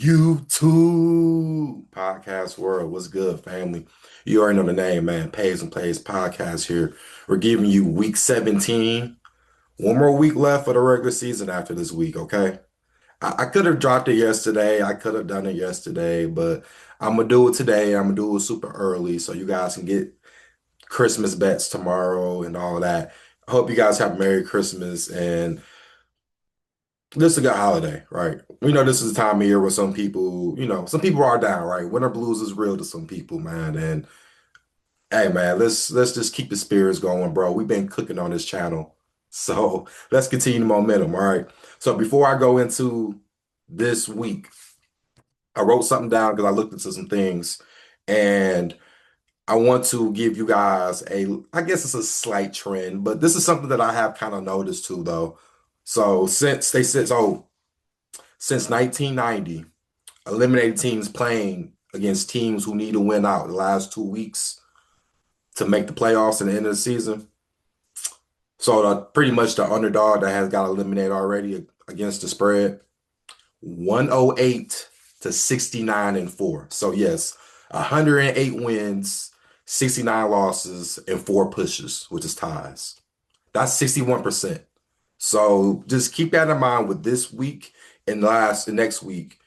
YouTube podcast world. What's good, family? You already know the name, man. Pays and Plays podcast here. We're giving you week 17. One more week left for the regular season after this week, okay? I could have dropped it yesterday. I could have done it yesterday, but I'm gonna do it today. I'm gonna do it super early so you guys can get Christmas bets tomorrow and all that. I hope you guys have a Merry Christmas and this is a good holiday, right? We know this is a time of year where some people, some people are down, right? Winter blues is real to some people, man. And hey, man, let's just keep the spirits going, bro. We've been cooking on this channel, so let's continue the momentum, all right? So before I go into this week, I wrote something down because I looked into some things, and I want to give you guys I guess it's a slight trend, but this is something that I have kind of noticed too, though. So since 1990, eliminated teams playing against teams who need to win out the last 2 weeks to make the playoffs at the end of the season. So pretty much the underdog that has got eliminated already against the spread, 108 to 69 and 4. So yes, 108 wins, 69 losses, and 4 pushes, which is ties. That's 61%. So just keep that in mind with this week and the next week.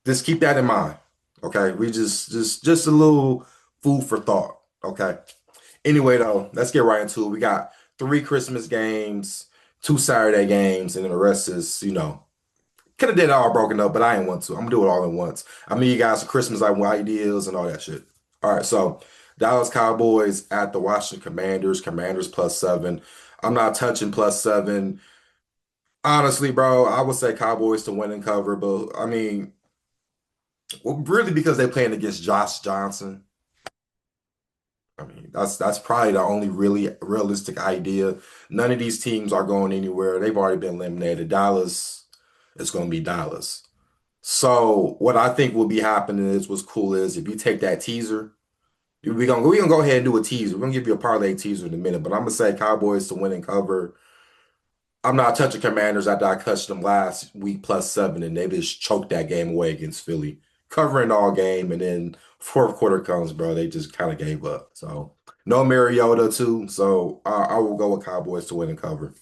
Just keep that in mind. Okay. We just a little food for thought. Okay. Anyway, though, let's get right into it. We got 3 Christmas games, 2 Saturday games, and then the rest is, could have did it all broken up, but I ain't want to. I'm gonna do it all at once. I mean, you guys, Christmas ideas and all that shit. All right, so Dallas Cowboys at the Washington Commanders. Commanders +7. I'm not touching +7. Honestly, bro, I would say Cowboys to win and cover, but I mean, well, really because they're playing against Josh Johnson. I mean, that's probably the only really realistic idea. None of these teams are going anywhere. They've already been eliminated. Dallas is going to be Dallas. So what I think will be happening is what's cool is if you take that teaser, we gonna go ahead and do a teaser. We're gonna give you a parlay teaser in a minute, but I'm gonna say Cowboys to win and cover. I'm not touching Commanders after I touched them last week +7, and they just choked that game away against Philly, covering all game, and then fourth quarter comes, bro. They just kind of gave up. So no Mariota too. So I will go with Cowboys to win and cover.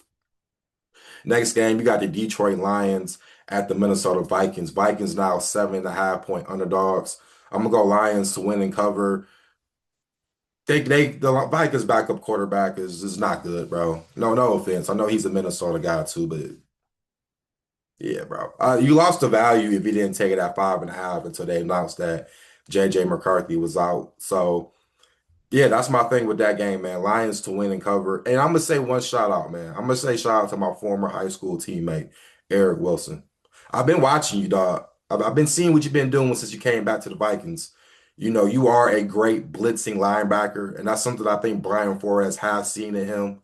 Next game, you got the Detroit Lions at the Minnesota Vikings. Vikings now 7.5 point underdogs. I'm gonna go Lions to win and cover. The Vikings backup quarterback is not good, bro. No offense. I know he's a Minnesota guy too, but yeah, bro. You lost the value if you didn't take it at 5.5 until they announced that JJ McCarthy was out. So yeah, that's my thing with that game, man. Lions to win and cover. And I'm gonna say one shout out, man. I'm gonna say shout out to my former high school teammate, Eric Wilson. I've been watching you, dog. I've been seeing what you've been doing since you came back to the Vikings. You are a great blitzing linebacker, and that's something I think Brian Flores has seen in him.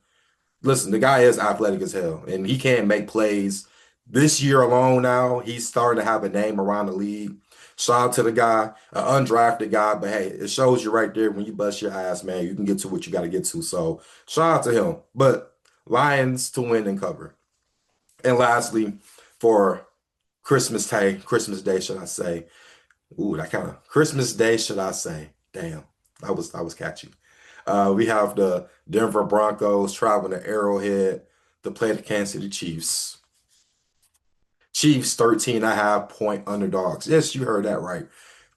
Listen, the guy is athletic as hell, and he can make plays. This year alone now, he's starting to have a name around the league. Shout out to the guy, an undrafted guy, but hey, it shows you right there when you bust your ass, man, you can get to what you got to get to. So shout out to him. But Lions to win and cover. And lastly, for Christmas Day, should I say? Ooh, that kind of Christmas Day, should I say? Damn, that was catchy. We have the Denver Broncos traveling to Arrowhead to play the Kansas City Chiefs. Chiefs 13.5 point underdogs. Yes, you heard that right.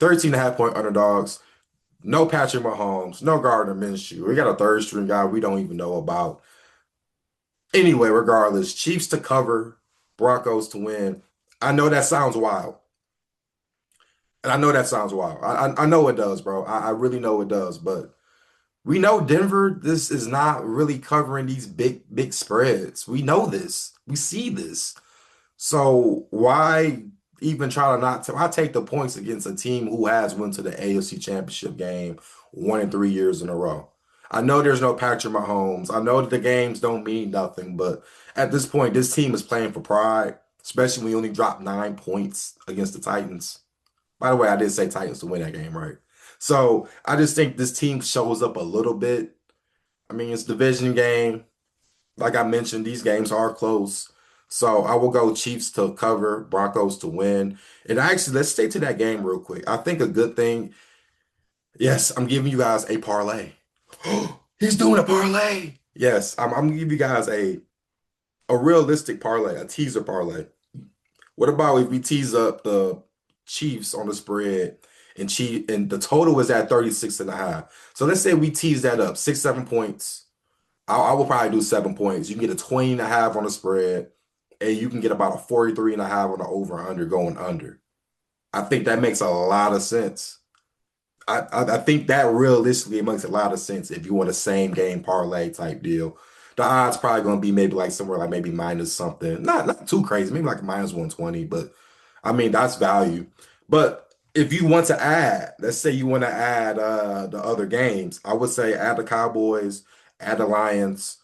13.5 point underdogs. No Patrick Mahomes, no Gardner Minshew. We got a third string guy we don't even know about. Anyway, regardless, Chiefs to cover, Broncos to win. I know that sounds wild. And I know that sounds wild. I know it does, bro. I really know it does. But we know Denver, this is not really covering these big spreads. We know this. We see this. So why even try to not I take the points against a team who has went to the AFC Championship game 1 in 3 years in a row. I know there's no Patrick Mahomes. I know that the games don't mean nothing, but at this point, this team is playing for pride, especially when you only dropped 9 points against the Titans. By the way, I did say Titans to win that game, right? So I just think this team shows up a little bit. I mean, it's a division game. Like I mentioned, these games are close. So I will go Chiefs to cover, Broncos to win. And actually, let's stay to that game real quick. I think a good thing, yes, I'm giving you guys a parlay. He's doing a parlay. Yes, I'm gonna give you guys a realistic parlay, a teaser parlay. What about if we tease up the Chiefs on the spread and the total is at 36 and a half. So let's say we tease that up, 6, 7 points. I will probably do 7 points. You can get a 20 and a half on the spread, and you can get about a 43 and a half on the over under going under. I think that makes a lot of sense. I think that realistically makes a lot of sense if you want a same game parlay type deal. The odds probably going to be maybe like somewhere like maybe minus something. Not too crazy, maybe like minus 120, but I mean that's value. But if you want to add, let's say you want to add the other games, I would say add the Cowboys, add the Lions,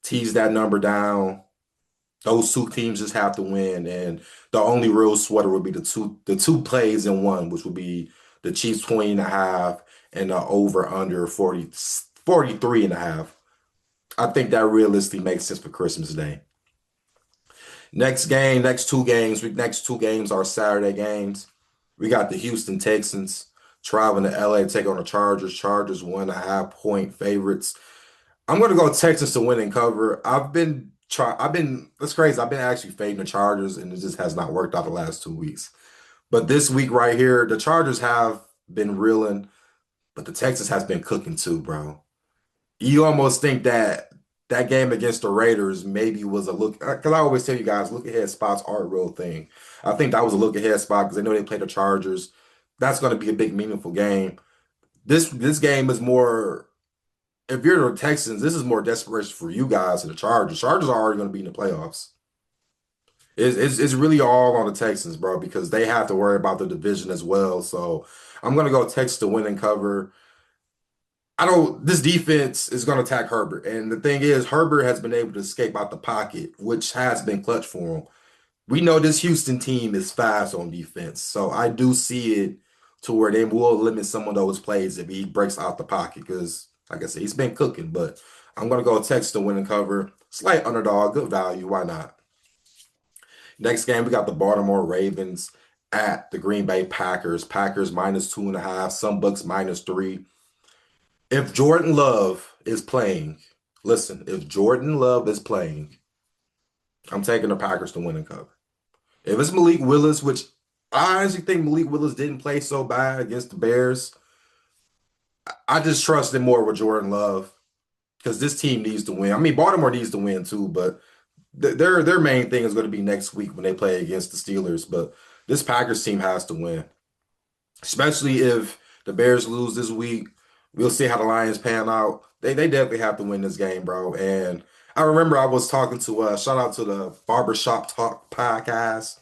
tease that number down. Those two teams just have to win, and the only real sweater would be the two plays in one, which would be the Chiefs 20 and a half and the over under 43 and a half. I think that realistically makes sense for Christmas Day. Next game, next two games are Saturday games. We got the Houston Texans traveling to LA to take on the Chargers. Chargers 1.5 point favorites. I'm gonna go Texans to win and cover. That's crazy. I've been actually fading the Chargers, and it just has not worked out the last 2 weeks. But this week right here, the Chargers have been reeling, but the Texans has been cooking too, bro. You almost think that that game against the Raiders maybe was a look, because I always tell you guys, look ahead spots are a real thing. I think that was a look ahead spot because they know they play the Chargers. That's going to be a big, meaningful game. This game is more. If you're the Texans, this is more desperation for you guys than the Chargers. Chargers are already going to be in the playoffs. It's really all on the Texans, bro, because they have to worry about the division as well. So I'm going to go Texans to win and cover. I don't. This defense is going to attack Herbert, and the thing is, Herbert has been able to escape out the pocket, which has been clutch for him. We know this Houston team is fast on defense, so I do see it to where they will limit some of those plays if he breaks out the pocket. Because, like I said, he's been cooking. But I'm going to go Texas to win and cover. Slight underdog, good value. Why not? Next game, we got the Baltimore Ravens at the Green Bay Packers. Packers -2.5. Some books -3. If Jordan Love is playing, listen, if Jordan Love is playing, I'm taking the Packers to win and cover. If it's Malik Willis, which I honestly think Malik Willis didn't play so bad against the Bears, I just trust him more with Jordan Love because this team needs to win. I mean, Baltimore needs to win too, but their main thing is going to be next week when they play against the Steelers. But this Packers team has to win, especially if the Bears lose this week. We'll see how the Lions pan out. They definitely have to win this game, bro. And I remember I was talking to shout out to the Barbershop Talk podcast.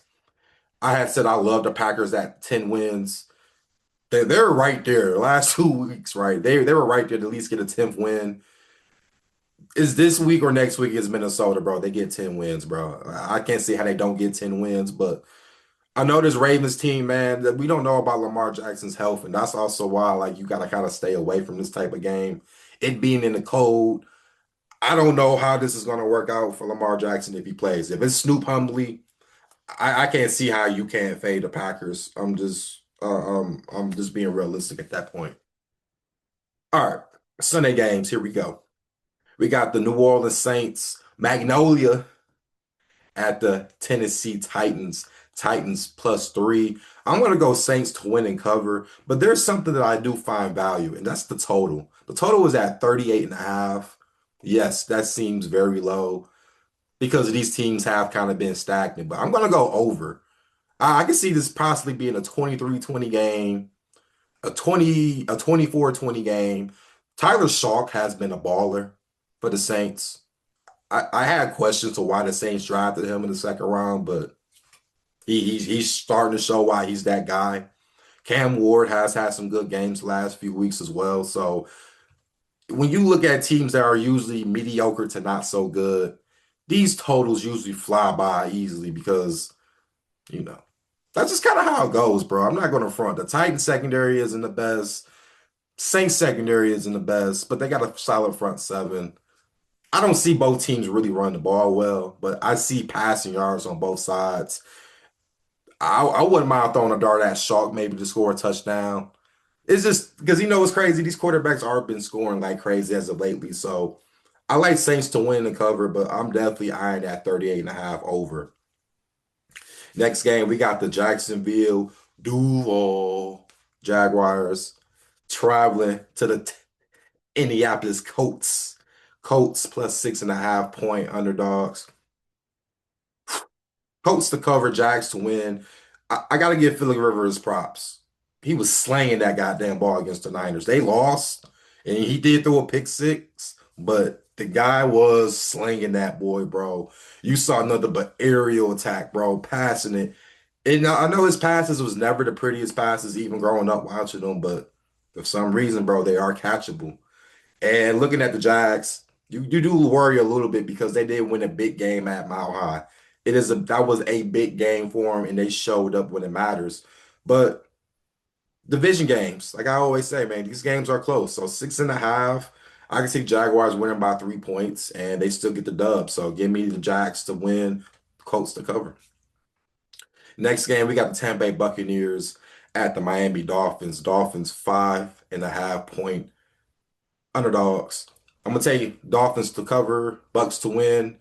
I had said I love the Packers at 10 wins. They're right there. The last 2 weeks, right? They were right there to at least get a 10th win. Is this week or next week is Minnesota, bro? They get 10 wins, bro. I can't see how they don't get 10 wins, but I know this Ravens team, man, that we don't know about Lamar Jackson's health, and that's also why like you gotta kind of stay away from this type of game. It being in the cold, I don't know how this is gonna work out for Lamar Jackson if he plays. If it's Snoop Humbly, I can't see how you can't fade the Packers. I'm just being realistic at that point. All right, Sunday games. Here we go. We got the New Orleans Saints, Magnolia at the Tennessee Titans. Titans +3. I'm going to go Saints to win and cover, but there's something that I do find value, and that's the total. The total is at 38 and a half. Yes, that seems very low because these teams have kind of been stagnant, but I'm going to go over. I can see this possibly being a 23-20 game, a 24-20 game. Tyler Shark has been a baller for the Saints. I had questions to why the Saints drafted him in the second round, but he's starting to show why he's that guy. Cam Ward has had some good games the last few weeks as well. So when you look at teams that are usually mediocre to not so good, these totals usually fly by easily because, you know, that's just kind of how it goes, bro. I'm not going to front. The Titans secondary isn't the best. Saints secondary isn't the best, but they got a solid front seven. I don't see both teams really run the ball well, but I see passing yards on both sides. I wouldn't mind throwing a dart at Shark maybe to score a touchdown. It's just because you know what's crazy. These quarterbacks are been scoring like crazy as of lately. So I like Saints to win the cover, but I'm definitely eyeing that 38 and a half over. Next game, we got the Jacksonville Duval Jaguars traveling to the Indianapolis Colts. Colts plus 6.5 point underdogs. Colts to cover, Jags to win. I got to give Philip Rivers props. He was slaying that goddamn ball against the Niners. They lost, and he did throw a pick six, but the guy was slinging that boy, bro. You saw nothing but aerial attack, bro, passing it. And I know his passes was never the prettiest passes, even growing up watching them, but for some reason, bro, they are catchable. And looking at the Jags, you do worry a little bit because they did win a big game at Mile High. That was a big game for them, and they showed up when it matters. But division games, like I always say, man, these games are close. So 6.5, I can see Jaguars winning by 3 points, and they still get the dub. So give me the Jags to win, Colts to cover. Next game, we got the Tampa Bay Buccaneers at the Miami Dolphins. Dolphins 5.5 point underdogs. I'm gonna take Dolphins to cover, Bucks to win.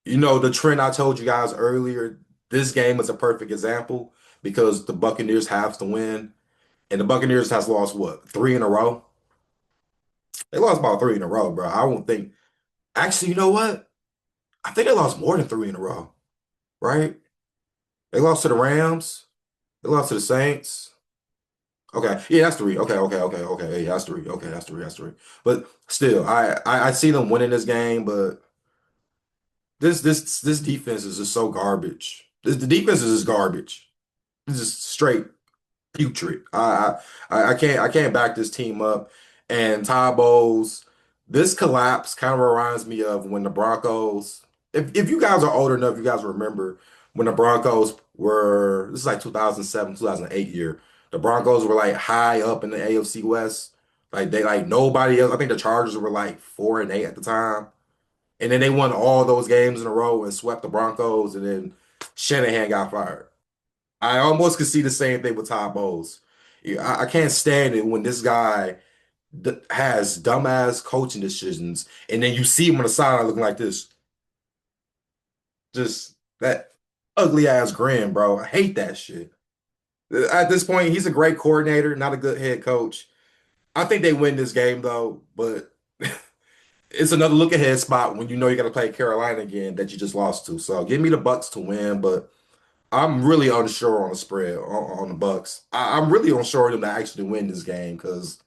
You know, the trend I told you guys earlier, this game is a perfect example because the Buccaneers have to win, and the Buccaneers has lost what, three in a row? They lost about three in a row, bro. I won't think. Actually, you know what? I think they lost more than three in a row, right? They lost to the Rams. They lost to the Saints. Okay, yeah, that's three. Okay. Yeah, that's three. Okay, that's three. That's three. But still, I see them winning this game, but this defense is just so garbage. The defense is just garbage. It's just straight putrid. I can't back this team up. And Ty Bowles, this collapse kind of reminds me of when the Broncos. If you guys are old enough, you guys remember when the Broncos were. This is like 2007, 2008 year. The Broncos were like high up in the AFC West. Like they like nobody else. I think the Chargers were like 4-8 at the time. And then they won all those games in a row and swept the Broncos, and then Shanahan got fired. I almost could see the same thing with Todd Bowles. Yeah, I can't stand it when this guy has dumbass coaching decisions, and then you see him on the sideline looking like this, just that ugly ass grin, bro. I hate that shit. At this point, he's a great coordinator, not a good head coach. I think they win this game though, but it's another look ahead spot when you know you got to play Carolina again that you just lost to. So give me the Bucks to win, but I'm really unsure on the spread on the Bucks. I'm really unsure of them to actually win this game because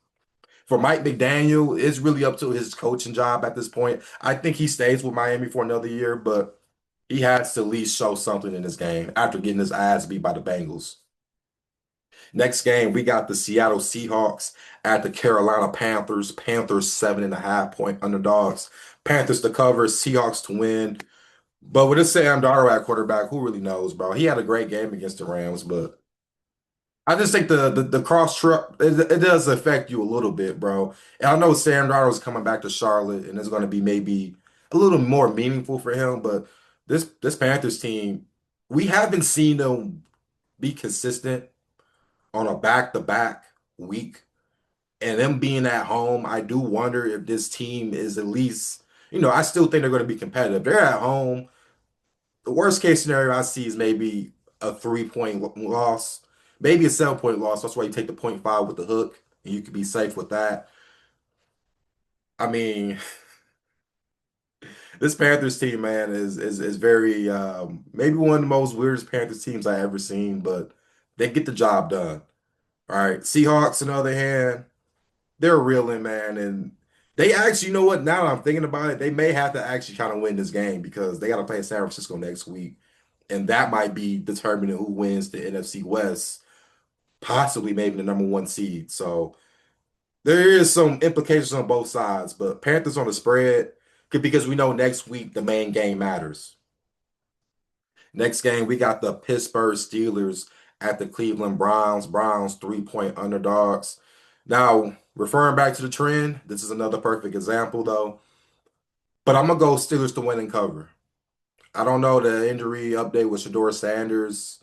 for Mike McDaniel, it's really up to his coaching job at this point. I think he stays with Miami for another year, but he has to at least show something in this game after getting his ass beat by the Bengals. Next game, we got the Seattle Seahawks at the Carolina Panthers. Panthers 7.5 point underdogs. Panthers to cover, Seahawks to win. But with this Sam Darnold at quarterback, who really knows, bro? He had a great game against the Rams, but I just think the cross trip it does affect you a little bit, bro. And I know Sam Darnold's coming back to Charlotte, and it's going to be maybe a little more meaningful for him. But this Panthers team, we haven't seen them be consistent on a back-to-back week, and them being at home, I do wonder if this team is at least, I still think they're going to be competitive. They're at home. The worst case scenario I see is maybe a 3 point loss, maybe a 7 point loss. That's why you take the point five with the hook, and you could be safe with that. I mean, this Panthers team, man, is very maybe one of the most weirdest Panthers teams I ever seen, but they get the job done. All right, Seahawks, on the other hand, they're reeling, man, and they actually, you know what? Now that I'm thinking about it, they may have to actually kind of win this game because they got to play San Francisco next week, and that might be determining who wins the NFC West, possibly maybe the number one seed. So there is some implications on both sides, but Panthers on the spread because we know next week the main game matters. Next game, we got the Pittsburgh Steelers at the Cleveland Browns. Browns 3 point underdogs. Now, referring back to the trend, this is another perfect example, though. But I'm gonna go Steelers to win and cover. I don't know the injury update with Shador Sanders.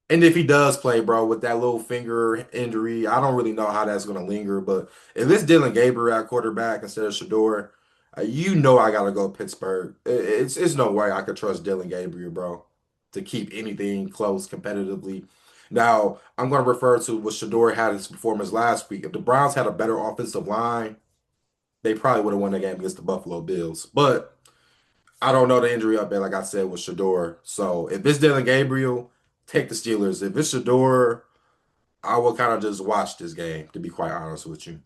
And if he does play, bro, with that little finger injury, I don't really know how that's going to linger. But if it's Dylan Gabriel at quarterback instead of Shador, you know I got to go Pittsburgh. It's no way I could trust Dylan Gabriel, bro, to keep anything close competitively. Now, I'm going to refer to what Shador had his performance last week. If the Browns had a better offensive line, they probably would have won the game against the Buffalo Bills. But I don't know the injury update, like I said, with Shador. So if it's Dylan Gabriel, take the Steelers. If it's Shador, I will kind of just watch this game, to be quite honest with you.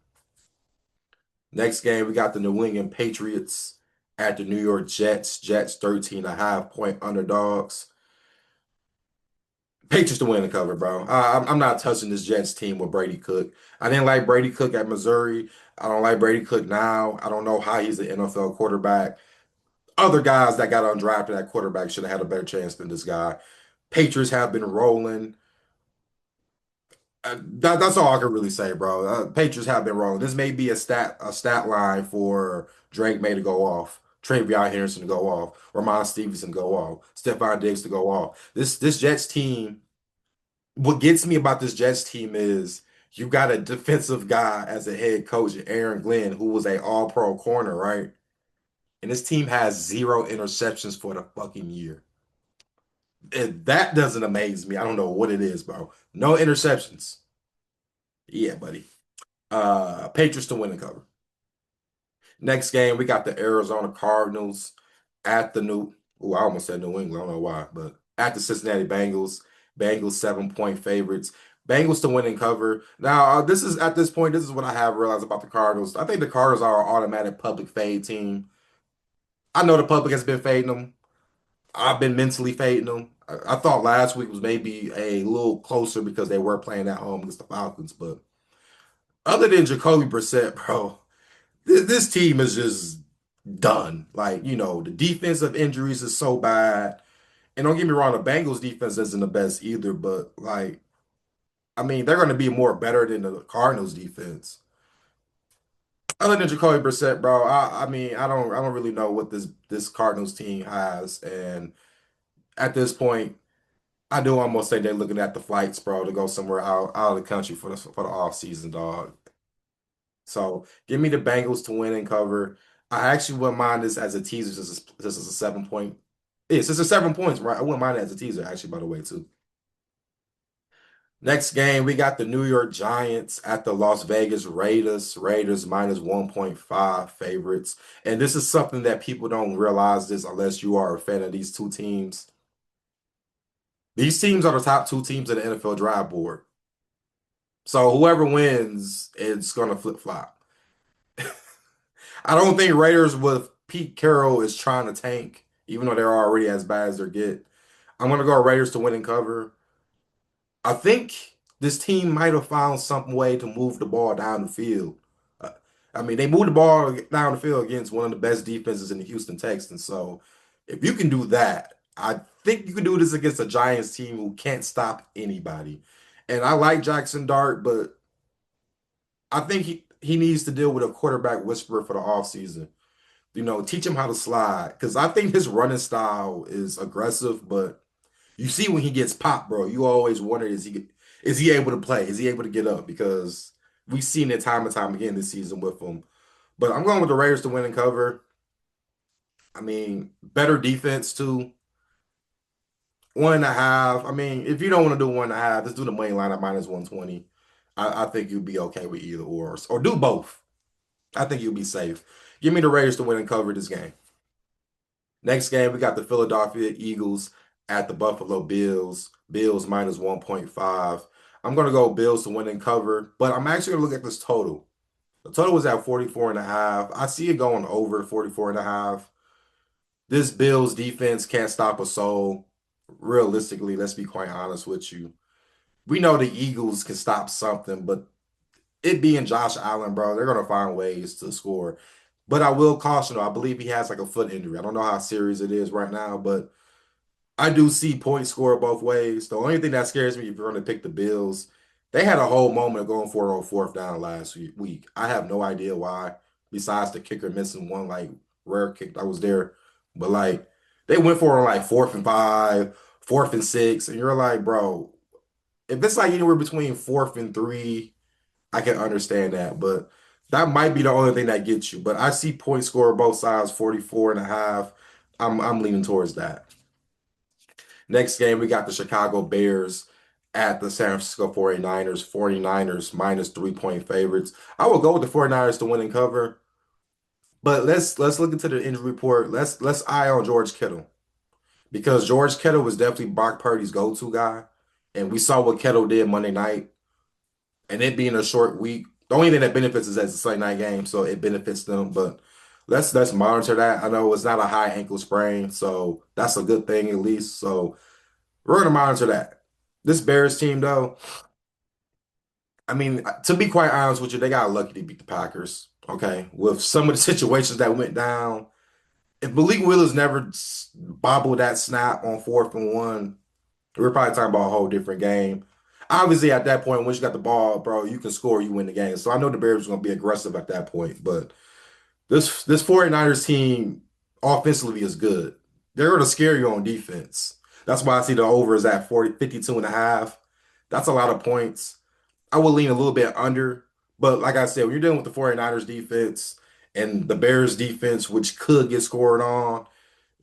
Next game, we got the New England Patriots at the New York Jets. Jets 13.5 point underdogs. Patriots to win the cover, bro. I'm not touching this Jets team with Brady Cook. I didn't like Brady Cook at Missouri. I don't like Brady Cook now. I don't know how he's an NFL quarterback. Other guys that got undrafted at quarterback should have had a better chance than this guy. Patriots have been rolling. That's all I can really say, bro. Patriots have been rolling. This may be a stat line for Drake May to go off, Travion Henderson to go off, Ramon Stevenson to go off, Stephon Diggs to go off. This Jets team. What gets me about this Jets team is you got a defensive guy as a head coach, Aaron Glenn, who was a All-Pro corner, right? And this team has 0 interceptions for the fucking year. If that doesn't amaze me, I don't know what it is, bro. No interceptions. Yeah, buddy. Patriots to win the cover. Next game, we got the Arizona Cardinals at the New. Oh, I almost said New England. I don't know why, but at the Cincinnati Bengals. Bengals 7 point favorites. Bengals to win and cover. Now, this is at this point. This is what I have realized about the Cardinals. I think the Cardinals are an automatic public fade team. I know the public has been fading them. I've been mentally fading them. I thought last week was maybe a little closer because they were playing at home against the Falcons, but other than Jacoby Brissett, bro. This team is just done. Like, the defensive injuries is so bad. And don't get me wrong, the Bengals defense isn't the best either, but like, I mean, they're going to be more better than the Cardinals defense. Other than Jacoby Brissett, bro, I mean, I don't really know what this Cardinals team has. And at this point, I do almost say they're looking at the flights, bro, to go somewhere out of the country for the off season, dog. So give me the Bengals to win and cover. I actually wouldn't mind this as a teaser. This is a 7 point. Yes, it's a 7 points, right? I wouldn't mind it as a teaser, actually, by the way, too. Next game, we got the New York Giants at the Las Vegas Raiders. Raiders minus 1.5 favorites. And this is something that people don't realize this unless you are a fan of these two teams. These teams are the top two teams in the NFL draft board. So whoever wins, it's gonna flip-flop. I don't think Raiders with Pete Carroll is trying to tank, even though they're already as bad as they get. I'm gonna go Raiders to win and cover. I think this team might have found some way to move the ball down the field. Uh, I mean, they moved the ball down the field against one of the best defenses in the Houston Texans. So if you can do that, I think you can do this against a Giants team who can't stop anybody. And I like Jackson Dart, but I think he needs to deal with a quarterback whisperer for the offseason. Teach him how to slide. Because I think his running style is aggressive, but you see when he gets popped, bro, you always wonder, is he able to play? Is he able to get up? Because we've seen it time and time again this season with him. But I'm going with the Raiders to win and cover. I mean, better defense too. 1.5. I mean, if you don't want to do 1.5, let's do the money line at minus 120. I think you'd be okay with either or do both. I think you'll be safe. Give me the Raiders to win and cover this game. Next game, we got the Philadelphia Eagles at the Buffalo Bills. Bills minus 1.5. I'm going to go Bills to win and cover, but I'm actually going to look at this total. The total was at 44.5. I see it going over 44.5. This Bills defense can't stop a soul. Realistically, let's be quite honest with you. We know the Eagles can stop something, but it being Josh Allen, bro, they're gonna find ways to score. But I will caution, I believe he has like a foot injury. I don't know how serious it is right now, but I do see points score both ways. The only thing that scares me if you're going to pick the Bills, they had a whole moment of going for it on fourth down last week. I have no idea why, besides the kicker missing one like rare kick that was there. But like they went for it on like 4th and 5, 4th and 6, and you're like, bro, if it's like anywhere between 4th and 3, I can understand that. But that might be the only thing that gets you. But I see point score both sides, 44.5. I'm leaning towards that. Next game, we got the Chicago Bears at the San Francisco 49ers. 49ers minus 3-point favorites. I will go with the 49ers to win and cover. But let's look into the injury report. Let's eye on George Kittle because George Kittle was definitely Brock Purdy's go-to guy, and we saw what Kittle did Monday night. And it being a short week, the only thing that benefits is that it's a Sunday night game, so it benefits them. But let's monitor that. I know it's not a high ankle sprain, so that's a good thing at least. So we're gonna monitor that. This Bears team, though, I mean, to be quite honest with you, they got lucky to beat the Packers. Okay, with some of the situations that went down. If Malik Willis never bobbled that snap on 4th and 1, we're probably talking about a whole different game. Obviously, at that point, once you got the ball, bro, you can score, you win the game. So I know the Bears are going to be aggressive at that point, but this 49ers team offensively is good. They're going to scare you on defense. That's why I see the over is at 52.5. That's a lot of points. I would lean a little bit under, but like I said, when you're dealing with the 49ers defense and the Bears defense, which could get scored on,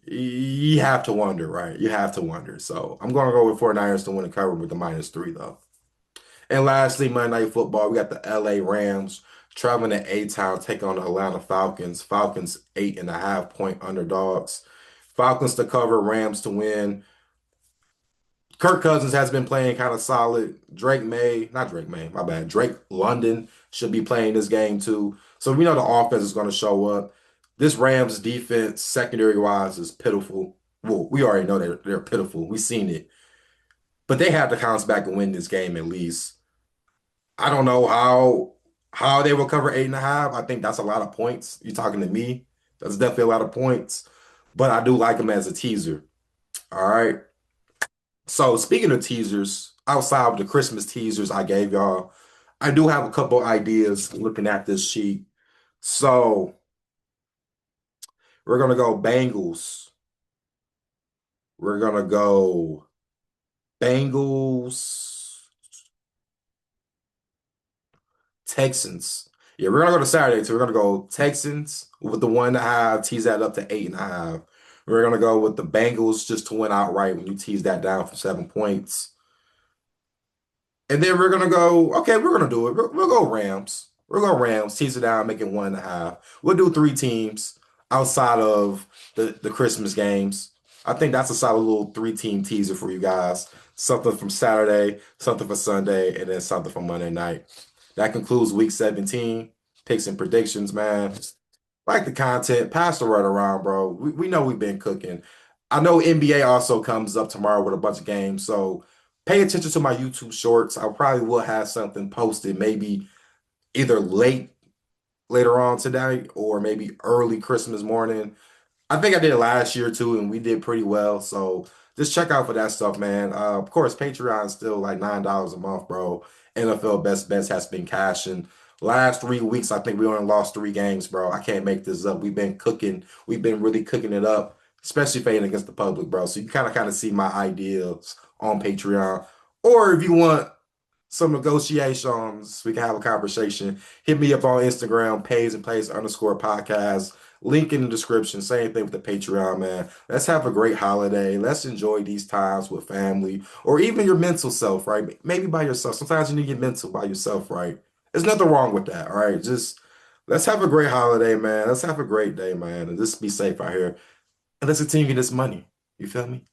you have to wonder, right? You have to wonder. So I'm going to go with 49ers to win and cover with the -3, though. And lastly, Monday Night Football, we got the LA Rams traveling to A-Town, taking on the Atlanta Falcons. Falcons 8.5-point underdogs. Falcons to cover, Rams to win. Kirk Cousins has been playing kind of solid. Not Drake May, my bad. Drake London should be playing this game too. So we know the offense is going to show up. This Rams defense, secondary wise, is pitiful. Well, we already know they're pitiful. We've seen it. But they have to bounce back and win this game at least. I don't know how they will cover 8.5. I think that's a lot of points. You talking to me? That's definitely a lot of points. But I do like them as a teaser. All right. So speaking of teasers, outside of the Christmas teasers I gave y'all, I do have a couple ideas looking at this sheet. So we're gonna go Bengals. We're gonna go Bengals, Texans. Yeah, we're gonna go to Saturday too. We're gonna go Texans with the 1.5, tease that up to 8.5. We're gonna go with the Bengals just to win outright when you tease that down for 7 points. And then we're gonna go, okay, we're gonna do it. We'll go Rams. We'll go Rams, tease it down, make it 1.5. We'll do 3 teams outside of the Christmas games. I think that's a solid little 3-team teaser for you guys. Something from Saturday, something for Sunday, and then something for Monday night. That concludes week 17. Picks and predictions, man. Like the content, pass the word around, bro. We know we've been cooking. I know NBA also comes up tomorrow with a bunch of games, so pay attention to my YouTube shorts. I probably will have something posted maybe either later on today or maybe early Christmas morning. I think I did it last year too, and we did pretty well. So just check out for that stuff, man. Of course, Patreon is still like $9 a month, bro. NFL best bets has been cashing. Last 3 weeks, I think we only lost 3 games, bro. I can't make this up. We've been cooking. We've been really cooking it up, especially fading against the public, bro. So you kind of see my ideas on Patreon. Or if you want some negotiations, we can have a conversation. Hit me up on Instagram, pays and plays underscore podcast. Link in the description. Same thing with the Patreon, man. Let's have a great holiday. Let's enjoy these times with family or even your mental self, right? Maybe by yourself. Sometimes you need to get mental by yourself, right? There's nothing wrong with that, all right? Just let's have a great holiday, man. Let's have a great day, man. And just be safe out here. And let's continue to get this money. You feel me?